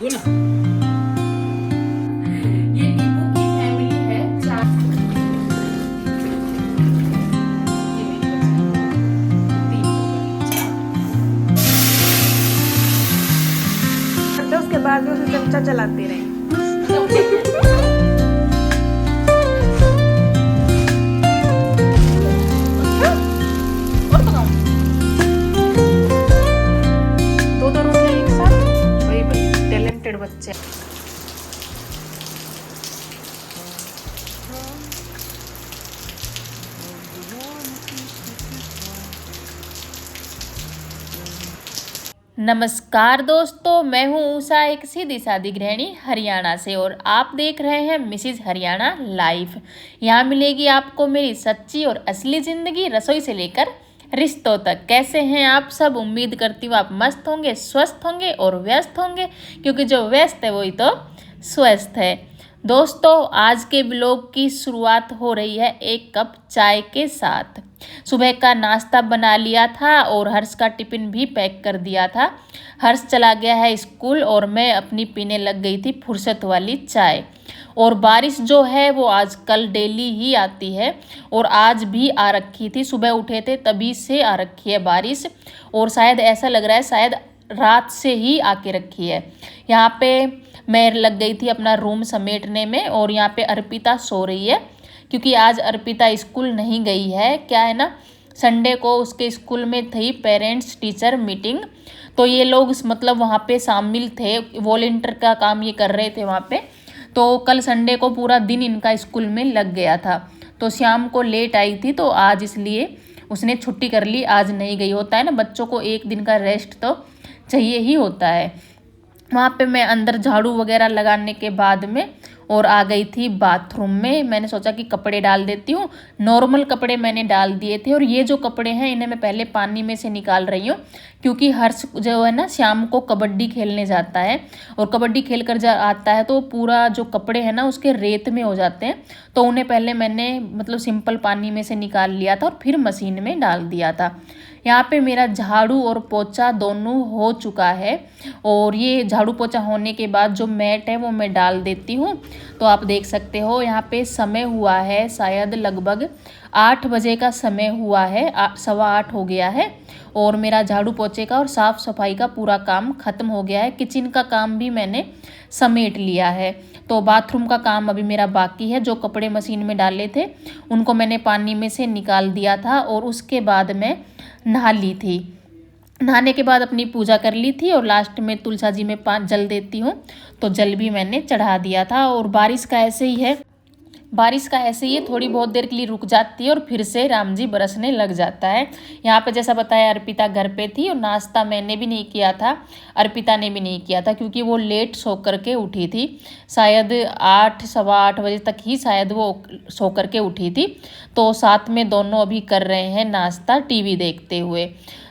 दूं ना। ये टीपू की फैमिली है, चार। ये मेरी बच्ची, 3 लोग हैं, 4। करते उसके बाद भी उसे चमचा चलाते रहे। और पकाऊं? 2-2 रोटियां एक साथ। वही भाई टैलेंटेड बच्चे। नमस्कार दोस्तों, मैं हूँ उषा, एक सीधी सादी गृहिणी हरियाणा से, और आप देख रहे हैं मिसिज हरियाणा लाइफ। यहाँ मिलेगी आपको मेरी सच्ची और असली ज़िंदगी, रसोई से लेकर रिश्तों तक। कैसे हैं आप सब? उम्मीद करती हूँ आप मस्त होंगे, स्वस्थ होंगे और व्यस्त होंगे, क्योंकि जो व्यस्त है वही तो स्वस्थ है। दोस्तों, आज के ब्लॉग की शुरुआत हो रही है एक कप चाय के साथ। सुबह का नाश्ता बना लिया था और हर्ष का टिफ़िन भी पैक कर दिया था। हर्ष चला गया है स्कूल और मैं अपनी पीने लग गई थी फुर्सत वाली चाय। और बारिश जो है वो आजकल डेली ही आती है, और आज भी आ रखी थी। सुबह उठे थे तभी से आ रखी है बारिश, और शायद ऐसा लग रहा है शायद रात से ही आके रखी है। यहाँ पे मैं लग गई थी अपना रूम समेटने में, और यहाँ पे अर्पिता सो रही है, क्योंकि आज अर्पिता स्कूल नहीं गई है। क्या है ना, संडे को उसके स्कूल में थी पेरेंट्स टीचर मीटिंग, तो ये लोग मतलब वहाँ पे शामिल थे, वॉलंटियर का काम ये कर रहे थे वहाँ पे। तो कल संडे को पूरा दिन इनका स्कूल में लग गया था, तो शाम को लेट आई थी, तो आज इसलिए उसने छुट्टी कर ली, आज नहीं गई। होता है ना, बच्चों को एक दिन का रेस्ट तो चाहिए ही होता है। वहाँ पे मैं अंदर झाड़ू वगैरह लगाने के बाद में और आ गई थी बाथरूम में। मैंने सोचा कि कपड़े डाल देती हूँ। नॉर्मल कपड़े मैंने डाल दिए थे, और ये जो कपड़े हैं इन्हें मैं पहले पानी में से निकाल रही हूँ, क्योंकि हर्ष जो है ना शाम को कबड्डी खेलने जाता है, और कबड्डी खेल कर आता है तो पूरा जो कपड़े हैं ना उसके रेत में हो जाते हैं। तो उन्हें पहले मैंने मतलब सिंपल पानी में से निकाल लिया था और फिर मशीन में डाल दिया था। यहाँ पे मेरा झाड़ू और पोछा दोनों हो चुका है, और ये झाड़ू पोछा होने के बाद जो मैट है वो मैं डाल देती हूँ। तो आप देख सकते हो यहाँ पे समय हुआ है शायद लगभग 8 बजे का समय हुआ है, 8:15 हो गया है, और मेरा झाड़ू पोछे का और साफ़ सफाई का पूरा काम ख़त्म हो गया है। किचन का काम भी मैंने समेट लिया है। तो बाथरूम का काम अभी मेरा बाकी है। जो कपड़े मशीन में डाले थे उनको मैंने पानी में से निकाल दिया था, और उसके बाद मैं नहा ली थी। नहाने के बाद अपनी पूजा कर ली थी, और लास्ट में तुलसा जी में 5 जल देती हूँ, तो जल भी मैंने चढ़ा दिया था। और बारिश का ऐसे ही है, बारिश का ऐसे ही थोड़ी बहुत देर के लिए रुक जाती है और फिर से राम जी बरसने लग जाता है। यहाँ पे जैसा बताया अर्पिता घर पे थी, और नाश्ता मैंने भी नहीं किया था, अर्पिता ने भी नहीं किया था, क्योंकि वो लेट सो करके उठी थी। शायद 8 सवा 8 बजे तक ही शायद वो सो करके उठी थी। तो साथ में दोनों अभी कर रहे हैं नाश्ता टीवी देखते हुए।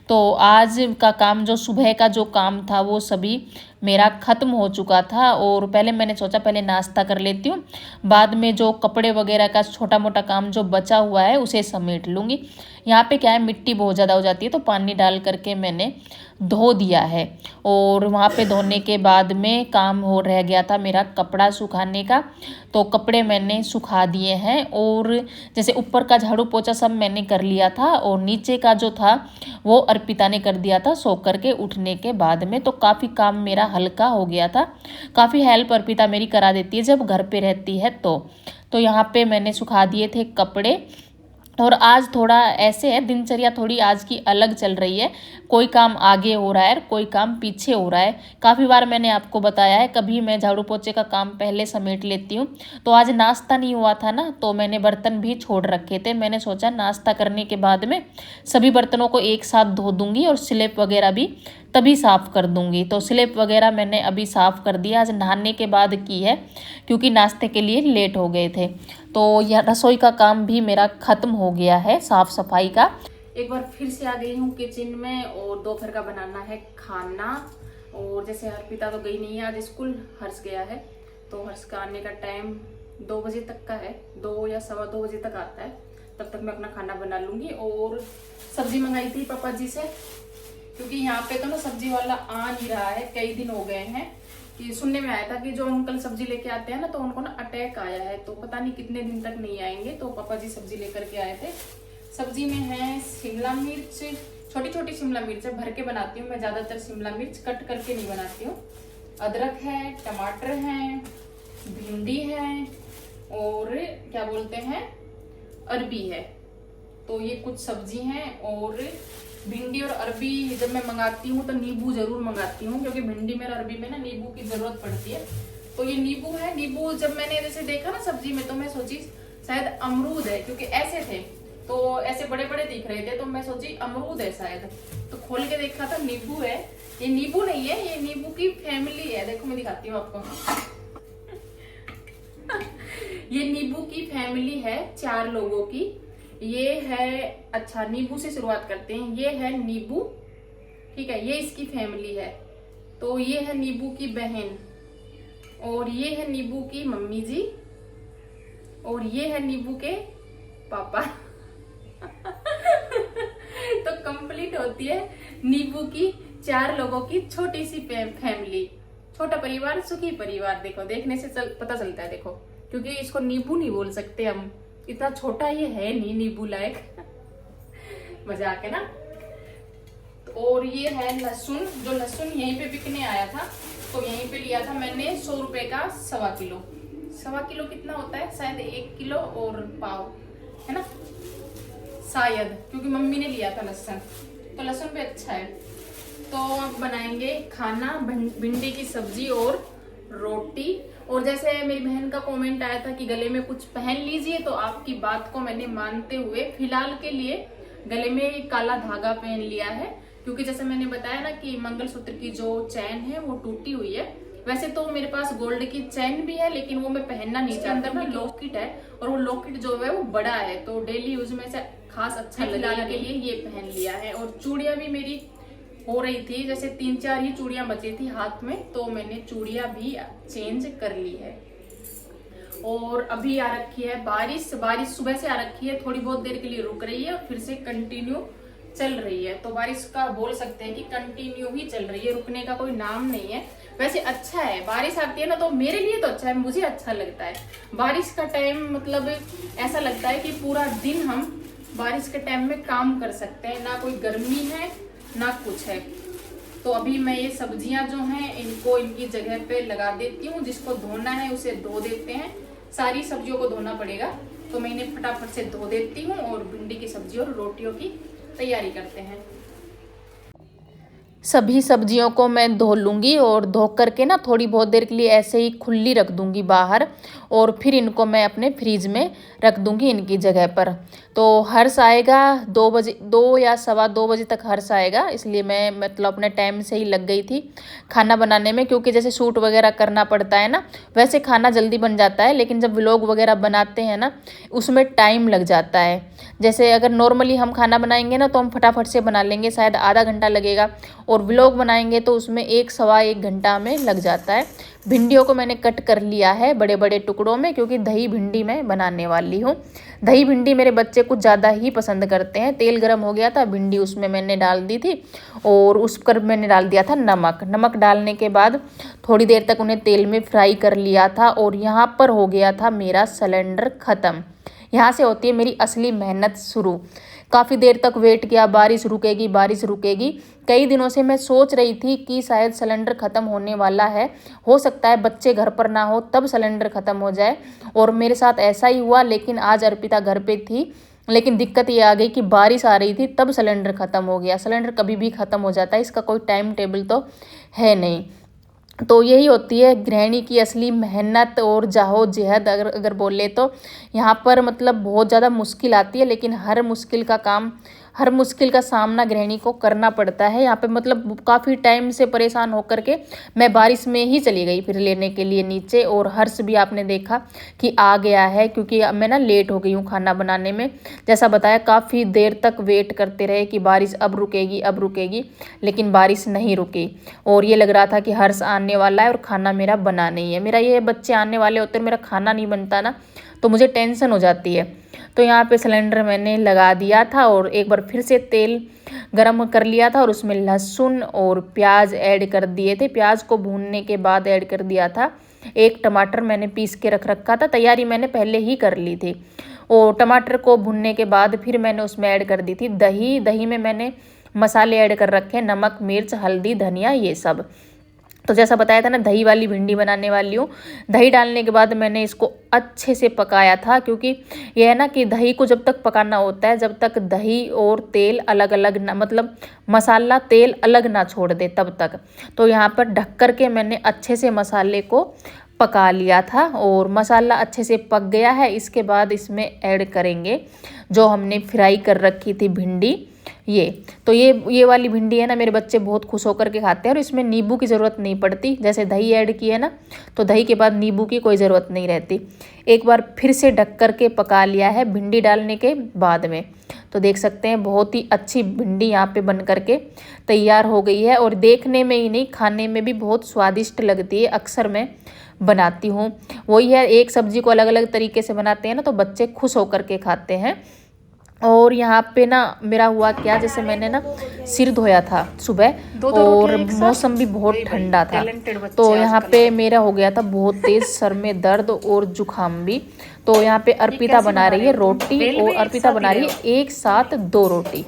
तो आज का काम, जो सुबह का जो काम था वो सभी मेरा ख़त्म हो चुका था, और पहले मैंने सोचा पहले नाश्ता कर लेती हूँ, बाद में जो कपड़े वगैरह का छोटा मोटा काम जो बचा हुआ है उसे समेट लूँगी। यहाँ पे क्या है, मिट्टी बहुत ज़्यादा हो जाती है, तो पानी डाल करके मैंने धो दिया है। और वहाँ पे धोने के बाद में काम हो रह गया था मेरा कपड़ा सुखाने का, तो कपड़े मैंने सुखा दिए हैं। और जैसे ऊपर का झाड़ू पोछा सब मैंने कर लिया था, और नीचे का जो था वो अर्पिता ने कर दिया था सो करके उठने के बाद में। तो काफ़ी काम मेरा हल्का हो गया था। काफ़ी हेल्प अर्पिता मेरी करा देती है जब घर पे रहती है। तो यहाँ पे मैंने सुखा दिए थे कपड़े। और आज थोड़ा ऐसे है, दिनचर्या थोड़ी आज की अलग चल रही है। कोई काम आगे हो रहा है, कोई काम पीछे हो रहा है। काफ़ी बार मैंने आपको बताया है, कभी मैं झाड़ू पोछे का काम पहले समेट लेती हूँ। तो आज नाश्ता नहीं हुआ था ना, तो मैंने बर्तन भी छोड़ रखे थे। मैंने सोचा नाश्ता करने के बाद में सभी बर्तनों को एक साथ धो दूँगी, और स्लेब वगैरह भी तभी साफ़ कर दूँगी। तो स्लेब वगैरह मैंने अभी साफ़ कर दिया, आज नहाने के बाद की है, क्योंकि नाश्ते के लिए लेट हो गए थे। तो यह रसोई का काम भी मेरा ख़त्म हो गया है, साफ़ सफाई का। एक बार फिर से आ गई हूँ किचन में, और दोपहर का बनाना है खाना। और जैसे अर्पिता तो गई नहीं है आज स्कूल, हर्ष गया है, तो हर्ष का आने का टाइम 2 बजे तक का है, 2 या सवा 2 बजे तक आता है। तब तक मैं अपना खाना बना लूँगी। और सब्जी मंगाई थी पापा जी से, क्योंकि यहाँ पे तो ना सब्जी वाला आ नहीं रहा है, कई दिन हो गए हैं। कि सुनने में आया था कि जो अंकल सब्जी लेके आते हैं ना तो उनको ना अटैक आया है, तो पता नहीं कितने दिन तक नहीं आएंगे। तो पापा जी सब्जी लेकर के आए थे। सब्जी में है शिमला मिर्च, छोटी छोटी शिमला मिर्च है, भर के बनाती हूँ मैं, ज्यादातर शिमला मिर्च कट करके नहीं बनाती हूँ। अदरक है, टमाटर है, भिंडी है और क्या बोलते हैं अरबी है। तो ये कुछ सब्जी हैं। और भिंडी और अरबी जब मैं मंगाती हूँ तो नींबू जरूर मंगाती हूँ, क्योंकि भिंडी में और अरबी में ना नींबू की जरूरत पड़ती है। तो ये नींबू है। नींबू जब मैंने जैसे देखा ना सब्जी में तो मैं सोची शायद अमरूद है, क्योंकि ऐसे थे तो ऐसे बड़े बड़े दिख रहे थे, तो मैं सोची अमरूद है शायद। तो खोल के देखा था नींबू है। ये नींबू नहीं है, ये नींबू की फैमिली है। देखो मैं दिखाती हूँ आपको। ये नींबू की फैमिली है 4 लोगों की। ये है, अच्छा नींबू से शुरुआत करते हैं। ये है नींबू, ठीक है, ये इसकी फैमिली है। तो ये है नींबू की बहन, और ये है नींबू की मम्मी जी, और ये है नींबू के पापा। तो कंप्लीट होती है नींबू की 4 लोगों की छोटी सी फैमिली। छोटा परिवार सुखी परिवार। देखो देखने से पता चलता है, देखो, क्योंकि इसको नींबू नहीं बोल सकते हम, इतना छोटा ये है नहीं नींबू लायक। मजाक है ना। और ये है लहसुन, जो लहसुन यहीं पे बिकने आया था, तो यहीं पे लिया था मैंने 100 रुपए का 1.25 किलो। 1.25 किलो कितना होता है, शायद 1 किलो और पाव है ना शायद, क्योंकि मम्मी ने लिया था लहसुन, तो लहसुन भी अच्छा है। तो अब बनाएंगे खाना, भिंडी की सब्जी और रोटी। और जैसे मेरी बहन का कमेंट आया था कि गले में कुछ पहन लीजिए, तो आपकी बात को मैंने मानते हुए फिलहाल के लिए गले में काला धागा पहन लिया है, क्योंकि जैसे मैंने बताया ना कि मंगलसूत्र की जो चैन है वो टूटी हुई है। वैसे तो मेरे पास गोल्ड की चैन भी है, लेकिन वो मैं पहनना नहीं चाहती। अंदर ना लॉकेट है, और वो लॉकेट जो है वो बड़ा है, तो डेली यूज में से खास अच्छा लगने के लिए ये पहन लिया है। और चूड़ियां भी मेरी हो रही थी, जैसे 3-4 ही चूड़ियां बची थी हाथ में, तो मैंने चूड़ियां भी चेंज कर ली है। और अभी आ रखी है बारिश। बारिश सुबह से आ रखी है, थोड़ी बहुत देर के लिए रुक रही है और फिर से कंटिन्यू चल रही है। तो बारिश का बोल सकते हैं कि कंटिन्यू ही चल रही है, रुकने का कोई नाम नहीं है। वैसे अच्छा है, बारिश आती है ना तो मेरे लिए तो अच्छा है, मुझे अच्छा लगता है बारिश का टाइम। मतलब ऐसा लगता है कि पूरा दिन हम बारिश के टाइम में काम कर सकते हैं, ना कोई गर्मी है ना कुछ है। तो अभी मैं ये सब्जियां जो हैं इनको इनकी जगह पे लगा देती हूँ। जिसको धोना है उसे धो देते हैं, सारी सब्जियों को धोना पड़ेगा, तो मैं इन्हें फटाफट से धो देती हूँ और भिंडी की सब्जी और रोटियों की तैयारी करते हैं। सभी सब्जियों को मैं धो लूँगी और धो करके ना थोड़ी बहुत देर के लिए ऐसे ही खुली रख दूँगी बाहर, और फिर इनको मैं अपने फ्रीज में रख दूँगी इनकी जगह पर। तो हर्ष आएगा 2 बजे, 2 या 2:15 बजे तक हर्ष आएगा, इसलिए मैं मतलब अपने टाइम से ही लग गई थी खाना बनाने में, क्योंकि जैसे शूट वगैरह करना पड़ता है ना, वैसे खाना जल्दी बन जाता है, लेकिन जब व्लॉग वगैरह बनाते हैं ना उसमें टाइम लग जाता है। जैसे अगर नॉर्मली हम खाना बनाएंगे ना तो हम फटाफट से बना लेंगे, शायद आधा घंटा लगेगा, और व्लॉग बनाएंगे तो उसमें 1-1.25 घंटा में लग जाता है। भिंडियों को मैंने कट कर लिया है बड़े बड़े टुकड़ों में, क्योंकि दही भिंडी मैं बनाने वाली हूँ। दही भिंडी मेरे बच्चे कुछ ज़्यादा ही पसंद करते हैं। तेल गर्म हो गया था, भिंडी उसमें मैंने डाल दी थी, और उस पर मैंने डाल दिया था नमक। नमक डालने के बाद थोड़ी देर तक उन्हें तेल में फ्राई कर लिया था, और यहाँ पर हो गया था मेरा सिलेंडर ख़त्म। यहाँ से होती है मेरी असली मेहनत शुरू। काफ़ी देर तक वेट किया, बारिश रुकेगी बारिश रुकेगी। कई दिनों से मैं सोच रही थी कि शायद सिलेंडर ख़त्म होने वाला है, हो सकता है बच्चे घर पर ना हो तब सिलेंडर ख़त्म हो जाए, और मेरे साथ ऐसा ही हुआ। लेकिन आज अर्पिता घर पे थी, लेकिन दिक्कत ये आ गई कि बारिश आ रही थी तब सिलेंडर ख़त्म हो गया। सिलेंडर कभी भी ख़त्म हो जाता है, इसका कोई टाइम टेबल तो है नहीं। तो यही होती है गृहिणी की असली मेहनत और जद्दोजहद, अगर बोले तो। यहाँ पर मतलब बहुत ज़्यादा मुश्किल आती है, लेकिन हर मुश्किल का सामना गृहिणी को करना पड़ता है। यहाँ पे मतलब काफ़ी टाइम से परेशान होकर के मैं बारिश में ही चली गई फिर लेने के लिए नीचे, और हर्ष भी आपने देखा कि आ गया है, क्योंकि मैं ना लेट हो गई हूँ खाना बनाने में। जैसा बताया काफ़ी देर तक वेट करते रहे कि बारिश अब रुकेगी, लेकिन बारिश नहीं रुकी, और ये लग रहा था कि हर्ष आने वाला है और खाना मेरा बना नहीं है। मेरा ये बच्चे आने वाले होते हैं, मेरा खाना नहीं बनता ना, तो मुझे टेंशन हो जाती है। तो यहाँ पे सिलेंडर मैंने लगा दिया था और एक बार फिर से तेल गरम कर लिया था और उसमें लहसुन और प्याज ऐड कर दिए थे। प्याज को भूनने के बाद ऐड कर दिया था एक टमाटर, मैंने पीस के रख रखा था, तैयारी मैंने पहले ही कर ली थी। और टमाटर को भूनने के बाद फिर मैंने उसमें ऐड कर दी थी दही। दही में मैंने मसाले ऐड कर रखे, नमक, मिर्च, हल्दी, धनिया, ये सब। तो जैसा बताया था ना, दही वाली भिंडी बनाने वाली हूँ। दही डालने के बाद मैंने इसको अच्छे से पकाया था, क्योंकि यह है ना कि दही को जब तक पकाना होता है जब तक दही और तेल अलग अलग ना, मतलब मसाला तेल अलग ना छोड़ दे तब तक। तो यहाँ पर ढक कर के मैंने अच्छे से मसाले को पका लिया था और मसाला अच्छे से पक गया है। इसके बाद इसमें ऐड करेंगे जो हमने फ्राई कर रखी थी भिंडी। ये वाली भिंडी है ना, मेरे बच्चे बहुत खुश होकर के खाते हैं और इसमें नींबू की ज़रूरत नहीं पड़ती। जैसे दही ऐड की है ना, तो दही के बाद नींबू की कोई ज़रूरत नहीं रहती। एक बार फिर से ढक कर के पका लिया है भिंडी डालने के बाद में। तो देख सकते हैं बहुत ही अच्छी भिंडी यहाँ पे बन करके तैयार हो गई है और देखने में ही नहीं, खाने में भी बहुत स्वादिष्ट लगती है। अक्सर मैं बनाती हूँ। वही है, एक सब्जी को अलग अलग तरीके से बनाते हैं ना, तो बच्चे खुश होकर के खाते हैं। और यहाँ पे ना मेरा हुआ क्या, जैसे मैंने ना सिर धोया था सुबह और मौसम भी बहुत ठंडा था, तो यहाँ पे मेरा हो गया था बहुत तेज़ सर में दर्द और जुकाम भी। तो यहाँ पे अर्पिता बना रही है रोटी और अर्पिता बना रही है एक साथ 2 रोटी।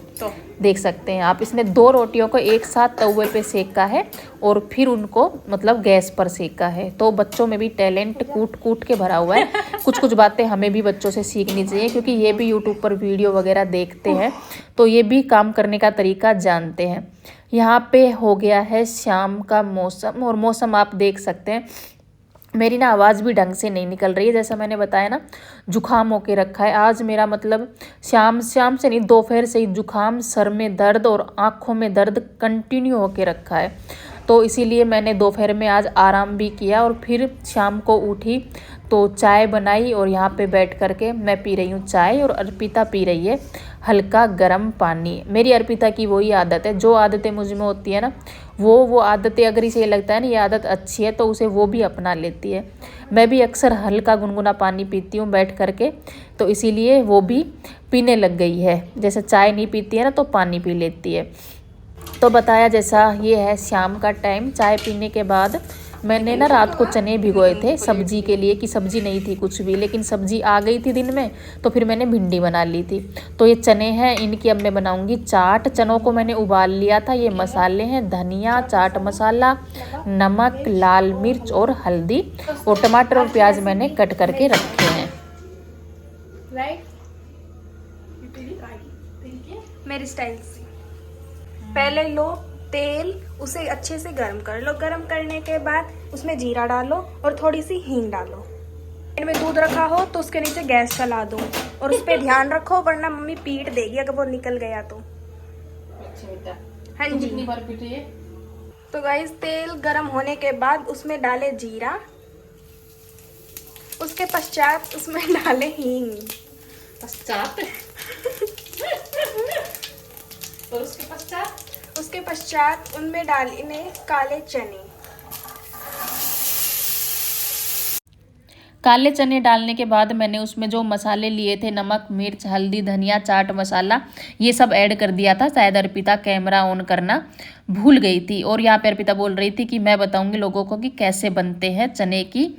देख सकते हैं आप, इसने 2 रोटियों को एक साथ तवे पे सेका है और फिर उनको मतलब गैस पर सेका है। तो बच्चों में भी टैलेंट कूट कूट के भरा हुआ है। कुछ कुछ बातें हमें भी बच्चों से सीखनी चाहिए, क्योंकि ये भी यूट्यूब पर वीडियो वगैरह देखते हैं तो ये भी काम करने का तरीका जानते हैं। यहाँ पे हो गया है शाम का मौसम और मौसम आप देख सकते हैं। मेरी ना आवाज़ भी ढंग से नहीं निकल रही है, जैसा मैंने बताया ना जुखाम होके रखा है आज मेरा, मतलब शाम से नहीं, दोपहर से ही जुखाम, सर में दर्द और आँखों में दर्द कंटिन्यू होके रखा है। तो इसीलिए मैंने दोपहर में आज आराम भी किया और फिर शाम को उठी तो चाय बनाई और यहाँ पे बैठ कर के मैं पी रही हूँ चाय और अर्पिता पी रही है हल्का गर्म पानी। मेरी अर्पिता की वही आदत है, जो आदतें मुझ में होती है ना वो आदतें, अगर इसे लगता है ना ये आदत अच्छी है तो उसे वो भी अपना लेती है। मैं भी अक्सर हल्का गुनगुना पानी पीती हूँ बैठ कर के, तो इसीलिए वो भी पीने लग गई है। जैसे चाय नहीं पीती है ना तो पानी पी लेती है। तो बताया जैसा ये है शाम का टाइम। चाय पीने के बाद मैंने ना रात को चने भिगोए थे सब्जी के लिए, कि सब्जी नहीं थी कुछ भी, लेकिन सब्जी आ गई थी दिन में तो फिर मैंने भिंडी बना ली थी। तो ये चने हैं, इनकी अब मैं बनाऊंगी चाट। चनों को मैंने उबाल लिया था। ये मसाले हैं धनिया, चाट मसाला, नमक, लाल मिर्च और हल्दी, और टमाटर और प्याज मैंने कट करके रखे हैं। मेरी स्टाइल से पहले लो तेल, उसे अच्छे से गर्म कर लो। गर्म करने के बाद उसमें जीरा डालो और थोड़ी सी हींग डालो। इनमें दूध रखा हो तो उसके नीचे गैस चला दो और उस पर ध्यान रखो, वरना मम्मी पीट देगी अगर वो निकल गया तो। अच्छा बेटा, हाँ जी। कितनी बार पीटे? तो गाइस तेल गर्म होने के बाद उसमें डाले जीरा, उसके पश्चात उसमें डाले हींग। पश्चात और उसके पश्चात उनमें डालने काले चने। काले चने डालने के बाद मैंने उसमें जो मसाले लिए थे, नमक, मिर्च, हल्दी, धनिया, चाट मसाला, ये सब ऐड कर दिया था। शायद अर्पिता कैमरा ऑन करना भूल गई थी और यहाँ पे अर्पिता बोल रही थी कि मैं बताऊंगी लोगों को कि कैसे बनते हैं चने की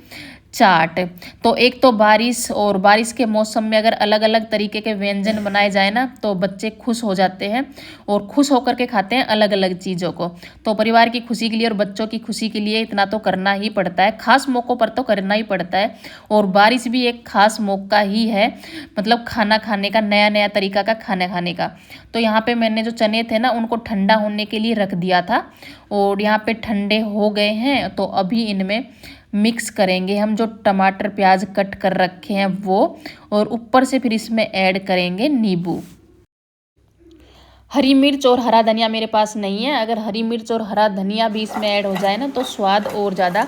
चाट। तो एक तो बारिश के मौसम में अगर अलग अलग तरीके के व्यंजन बनाए जाए ना तो बच्चे खुश हो जाते हैं और खुश होकर के खाते हैं अलग अलग चीज़ों को। तो परिवार की खुशी के लिए और बच्चों की खुशी के लिए इतना तो करना ही पड़ता है, खास मौक़ों पर तो करना ही पड़ता है। और बारिश भी एक खास मौका ही है, मतलब खाना खाने का, नया नया तरीका का खाना खाने का। तो यहाँ पे मैंने जो चने थे ना उनको ठंडा होने के लिए रख दिया था और यहाँ पे ठंडे हो गए हैं। तो अभी इनमें मिक्स करेंगे हम जो टमाटर प्याज कट कर रखे हैं वो, और ऊपर से फिर इसमें ऐड करेंगे नींबू। हरी मिर्च और हरा धनिया मेरे पास नहीं है, अगर हरी मिर्च और हरा धनिया भी इसमें ऐड हो जाए ना तो स्वाद और ज़्यादा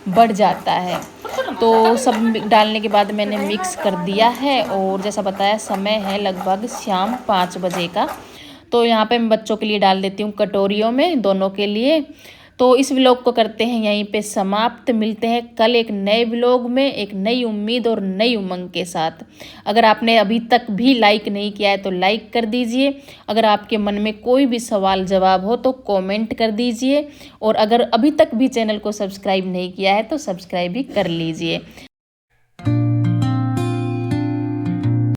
बढ़ जाता है। तो सब डालने के बाद मैंने मिक्स कर दिया है और जैसा बताया समय है लगभग शाम 5 बजे का। तो यहाँ पे मैं बच्चों के लिए डाल देती हूँ कटोरियों में, दोनों के लिए। तो इस व्लॉग को करते हैं यहीं पे समाप्त। मिलते हैं कल एक नए व्लॉग में, एक नई उम्मीद और नई उमंग के साथ। अगर आपने अभी तक भी लाइक नहीं किया है तो लाइक कर दीजिए। अगर आपके मन में कोई भी सवाल जवाब हो तो कमेंट कर दीजिए। और अगर अभी तक भी चैनल को सब्सक्राइब नहीं किया है तो सब्सक्राइब भी कर लीजिए।